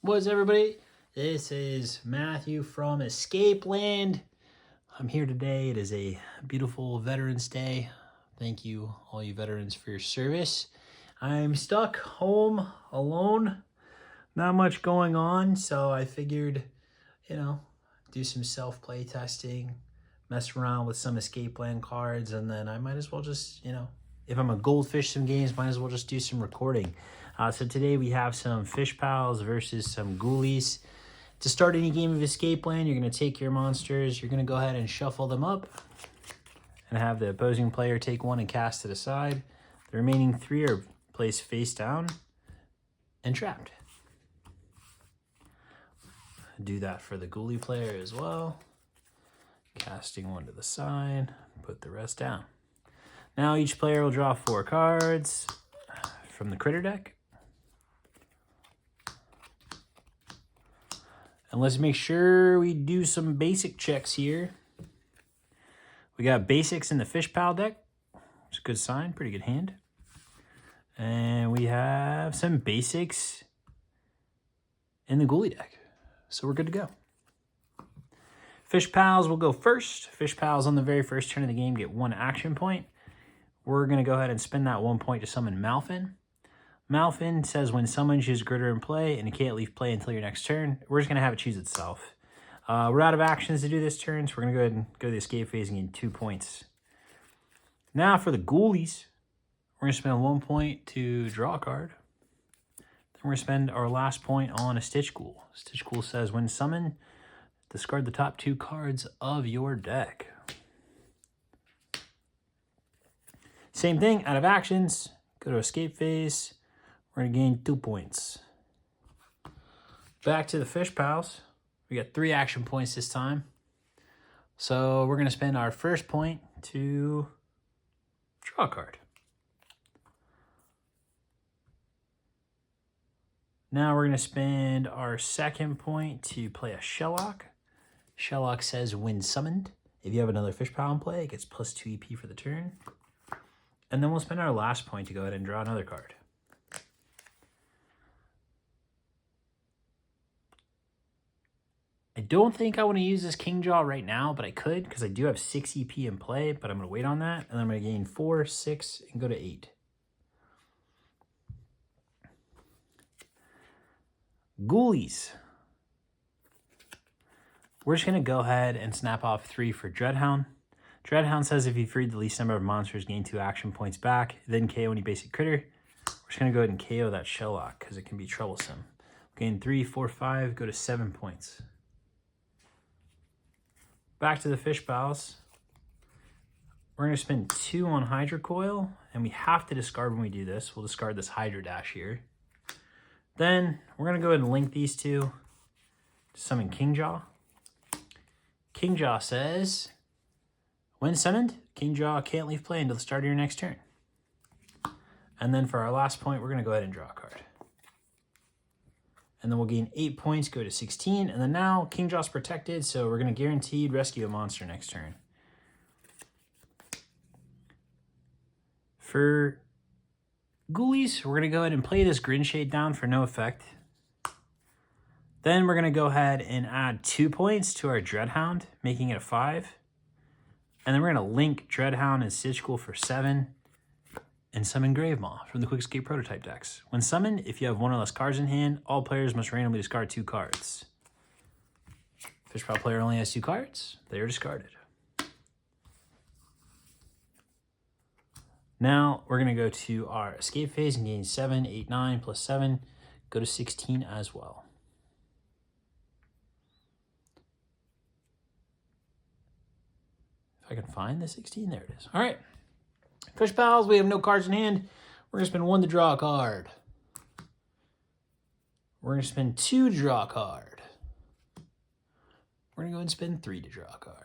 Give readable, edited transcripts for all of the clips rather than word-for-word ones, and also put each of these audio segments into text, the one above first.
What's everybody? This is Matthew from Escape Land. I'm here today. It is a beautiful Veterans Day. Thank you, all you veterans, for your service. I'm stuck home alone. Not much going on, so I figured, do some self-play testing, mess around with some Escape Land cards, and then I might as well just, if I'm a Goldfish some games, might as well just do some recording. So today we have some Fishpals versus some Ghoulies. To start any game of Escape Land, you're going to take your monsters, you're going to go ahead and shuffle them up and have the opposing player take one and cast it aside. The remaining three are placed face down and trapped. Do that for the Ghoulie player as well. Casting one to the side, put the rest down. Now each player will draw 4 cards from the critter deck. And let's make sure we do some basic checks here. We got basics in the Fishpal deck. It's a good sign, pretty good hand. And we have some basics in the Ghoulie deck. So we're good to go. Fishpals will go first. Fishpals on the very first turn of the game get 1 action point. We're going to go ahead and spend that 1 point to summon Malfin. Malfin says when summoned, choose Gritter in play, and you can't leave play until your next turn. We're just going to have it choose itself. We're out of actions to do this turn, so we're going to go ahead and go to the escape phase and gain 2 points. Now for the Ghoulies, we're going to spend 1 point to draw a card. Then we're going to spend our last point on a Stitch Ghoul. Stitch Ghoul says when summoned, discard the top 2 cards of your deck. Same thing, out of actions, go to escape phase. We're going to gain 2 points. Back to the Fishpals. We got 3 action points this time. So we're going to spend our first point to draw a card. Now we're going to spend our second point to play a Shellock. Shellock says when summoned, if you have another Fishpal in play, it gets plus 2 EP for the turn. And then we'll spend our last point to go ahead and draw another card. I don't think I want to use this King Jaw right now, but I could because I do have 6 EP in play, but I'm going to wait on that. And then I'm going to gain 4, 6, and go to 8. Ghoulies. We're just going to go ahead and snap off 3 for Dreadhound. Dreadhound says if you freed the least number of monsters, gain 2 action points back, then KO any basic critter. We're just going to go ahead and KO that Shellock because it can be troublesome. Gain 3, 4, 5, go to 7 points. Back to the Fishpals. We're going to spend 2 on Hydra Coil, and we have to discard when we do this. We'll discard this Hydra Dash here. Then we're going to go ahead and link these 2 to summon Kingjaw. Kingjaw says, when summoned, Kingjaw can't leave play until the start of your next turn. And then for our last point, we're going to go ahead and draw a card. And then we'll gain 8 points, go to 16. And then now Kingjaw's protected, so we're going to guaranteed rescue a monster next turn. For Ghoulies, we're going to go ahead and play this Grinshade down for no effect. Then we're going to go ahead and add 2 points to our Dreadhound, making it a 5. And then we're going to link Dreadhound and Stitch Ghoul for 7. And summon Gravemaw from the Quick Escape prototype decks. When summoned, if you have 1 or less cards in hand, all players must randomly discard 2 cards. Fishpal player only has 2 cards. They are discarded. Now we're going to go to our escape phase and gain 7, 8, 9, plus 7. Go to 16 as well. If I can find the 16, there it is. All right. Fishpals, we have no cards in hand. We're going to spend 1 to draw a card. We're going to spend 2 to draw a card. We're going to go ahead and spend 3 to draw a card.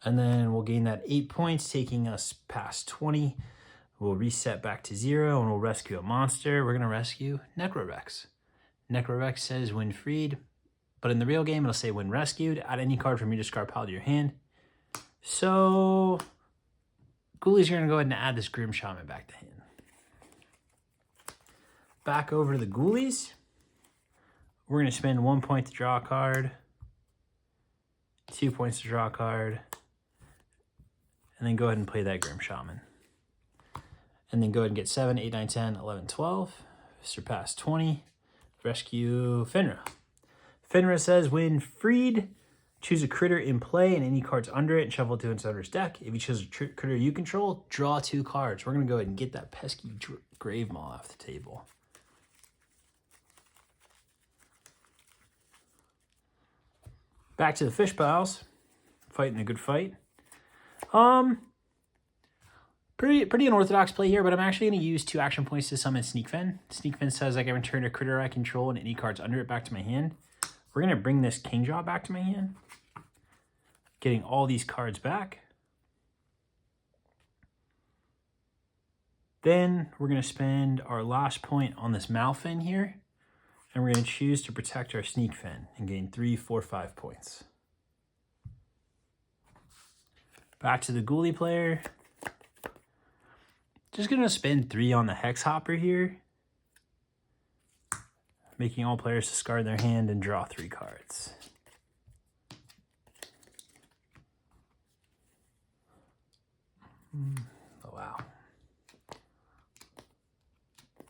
And then we'll gain that 8 points, taking us past 20. We'll reset back to 0, and we'll rescue a monster. We're going to rescue Necrorex. Necrorex says when freed, but in the real game, it'll say when rescued, add any card from your discard pile to your hand. So Ghoulies are going to go ahead and add this Grim Shaman back to hand. Back over to the Ghoulies. We're going to spend 1 point to draw a card, 2 points to draw a card, and then go ahead and play that Grim Shaman. And then go ahead and get 7, 8, 9, 10, 11, 12. Surpass 20. Rescue Finra. Finra says, when freed, choose a critter in play and any cards under it and shuffle 2 into its deck. If you choose a critter you control, draw 2 cards. We're going to go ahead and get that pesky Grave Maw off the table. Back to the Fishpals. Fighting a good fight. Pretty unorthodox play here, but I'm actually going to use 2 action points to summon Sneak Fin. Sneak Fin says I can return a critter I control and any cards under it back to my hand. We're going to bring this Kingjaw back to my hand. Getting all these cards back. Then we're going to spend our last point on this Malfin here. And we're going to choose to protect our Sneak Fin and gain 3, 4, 5 points. Back to the Ghoulie player. Just going to spend 3 on the Hex Hopper here. Making all players discard their hand and draw 3 cards. Oh, wow.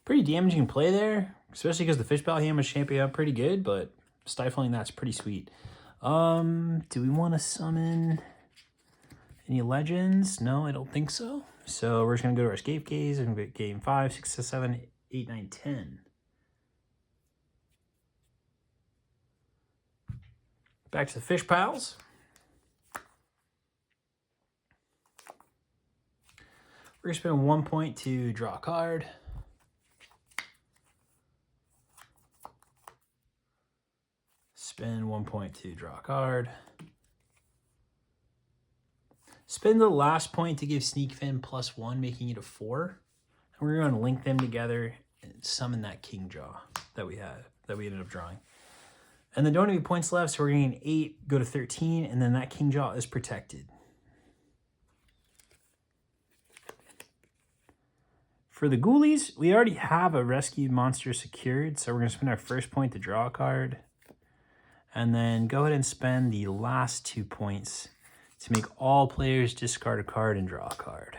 Pretty damaging play there, especially because the Fishpal hand was shaping up pretty good, but stifling that's pretty sweet. Do we want to summon any legends? No, I don't think so. So we're just going to go to our Escape Gaze and get game 5, 6, 7, 8, 9, 10. Back to the Fishpals. We're going to spend 1 point to draw a card. Spend 1 point to draw a card. Spend the last point to give Sneak Fin +1, making it a 4. And we're going to link them together and summon that Kingjaw that we ended up drawing. And then don't have any points left, so we're going to gain 8, go to 13, and then that Kingjaw is protected. For the Ghoulies, we already have a rescued monster secured, so we're going to spend our first point to draw a card. And then go ahead and spend the last 2 points to make all players discard a card and draw a card.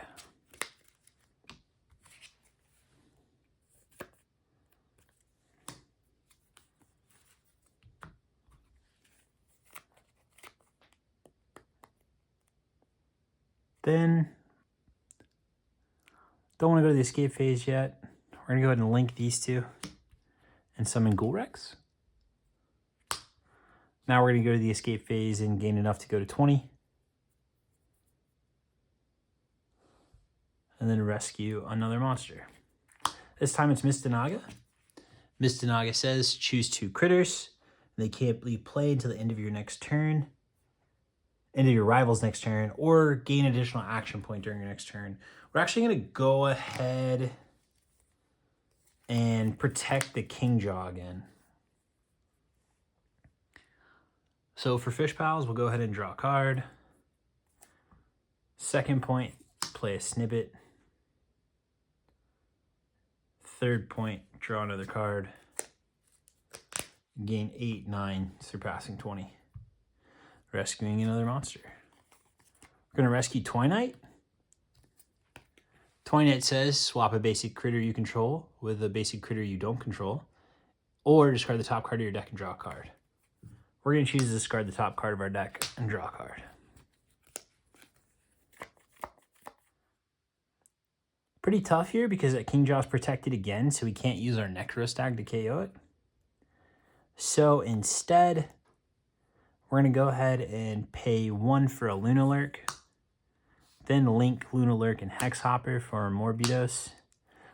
Then, don't want to go to the escape phase yet. We're going to go ahead and link these two and summon Ghoulrex. Now we're going to go to the escape phase and gain enough to go to 20. And then rescue another monster. This time it's Mistanaga. Mistanaga says choose 2 critters. They can't be played until the end of your next turn. End of your rival's next turn. Or gain additional action point during your next turn. We're actually going to go ahead and protect the Kingjaw again. So for Fishpals, we'll go ahead and draw a card. Second point, play a Snippet. Third point, draw another card. Gain 8, 9, surpassing 20. Rescuing another monster. We're going to rescue Twinite. Twinite says swap a basic critter you control with a basic critter you don't control. Or discard the top card of your deck and draw a card. We're going to choose to discard the top card of our deck and draw a card. Pretty tough here because that Kingjaw is protected again, so we can't use our Necrostag to KO it. So instead, we're going to go ahead and pay 1 for a Lunalurk. Then link Lunalurk and Hex Hopper for Morbidos,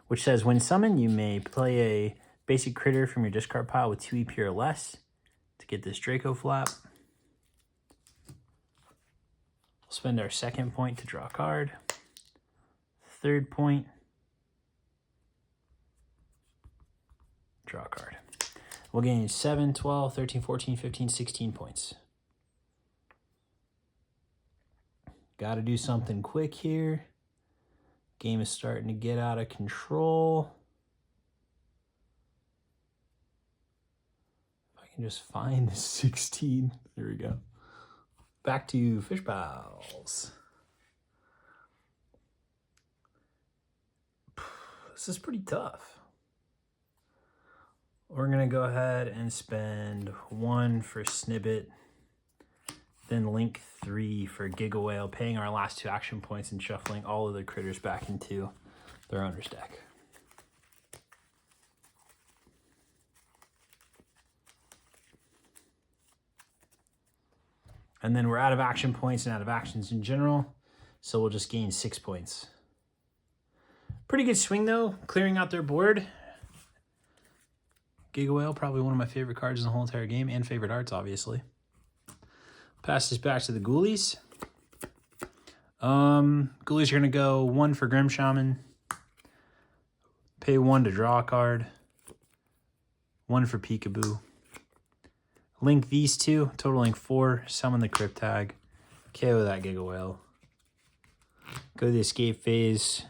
which says when summoned, you may play a basic critter from your discard pile with 2 EP or less. To get this Draco Flap. We'll spend our second point to draw a card. Third point. Draw a card. We'll gain 7, 12, 13, 14, 15, 16 points. Got to do something quick here. Game is starting to get out of control. I can just find the 16. There we go. Back to Fishpals. This is pretty tough. We're gonna go ahead and spend 1 for Snippet, then link 3 for Giga Whale, paying our last 2 action points and shuffling all of the critters back into their owner's deck. And then we're out of action points and out of actions in general, so we'll just gain 6 points. Pretty good swing though, clearing out their board. Giga Whale, probably one of my favorite cards in the whole entire game, and favorite arts, obviously. Pass this back to the Ghoulies. Ghoulies are going to go 1 for Grim Shaman. Pay 1 to draw a card. 1 for Peekaboo. Link these 2, totaling 4. Summon the Crypt Tag. KO that Giga Whale. Go to the escape phase.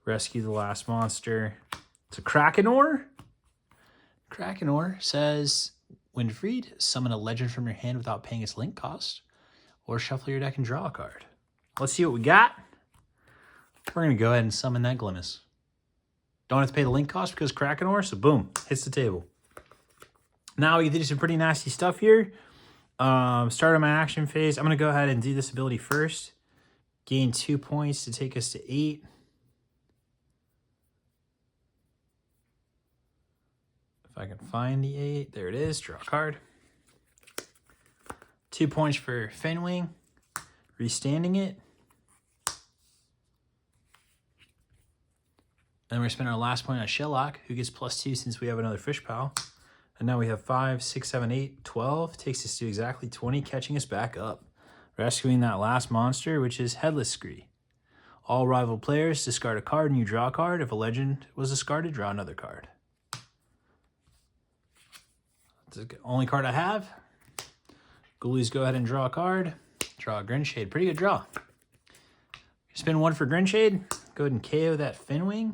Rescue the last monster. It's a Krakenor. Krakenor says, when freed, summon a legend from your hand without paying its link cost, or shuffle your deck and draw a card. Let's see what we got. We're going to go ahead and summon that Grimace. Don't have to pay the link cost because Krakenor, so boom, hits the table. Now we get to do some pretty nasty stuff here. Start on my action phase. I'm going to go ahead and do this ability first. Gain 2 points to take us to 8. If I can find the 8, there it is, draw a card. 2 points for Fenwing, restanding it. Then we're going to spend our last point on Shellock, who gets +2 since we have another Fishpal. And now we have 5, 6, 7, 8, 12. Takes us to exactly 20, catching us back up. Rescuing that last monster, which is Headless Scree. All rival players discard a card and you draw a card. If a legend was discarded, draw another card. That's the only card I have. Ghoulies go ahead and draw a card. Draw a Grinshade. Pretty good draw. Spin 1 for Grinshade. Go ahead and KO that Fenwing.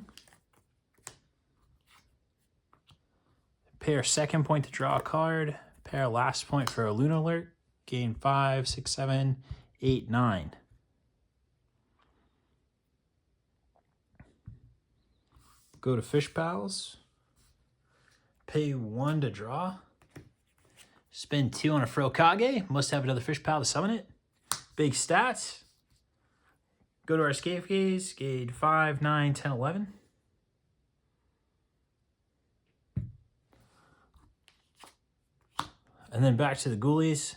Pay our second point to draw a card. Pay our last point for a Luna Alert. Gain 5, 6, 7, 8, 9. Go to Fishpals. Pay 1 to draw. Spend 2 on a Frokage. Must have another Fishpal to summon it. Big stats. Go to our escape phase. Gauge 5, 9, 10, 11. And then back to the Ghoulies.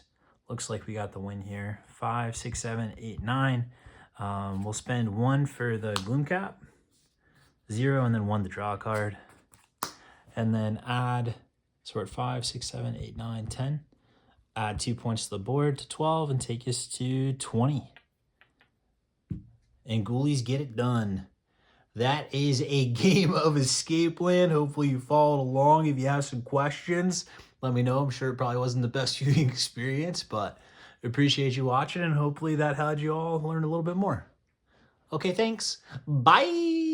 Looks like we got the win here. 5, 6, 7, 8, 9. We'll spend 1 for the Gloomcap. 0 and then 1 to draw a card. And then add, so we're at 5, 6, 7, 8, 9, 10. Add 2 points to the board to 12 and take us to 20. And Ghoulies get it done. That is a game of Escape Land. Hopefully you followed along. If you have some questions, let me know. I'm sure it probably wasn't the best viewing experience, but I appreciate you watching, and hopefully that had you all learn a little bit more. Okay, thanks. Bye.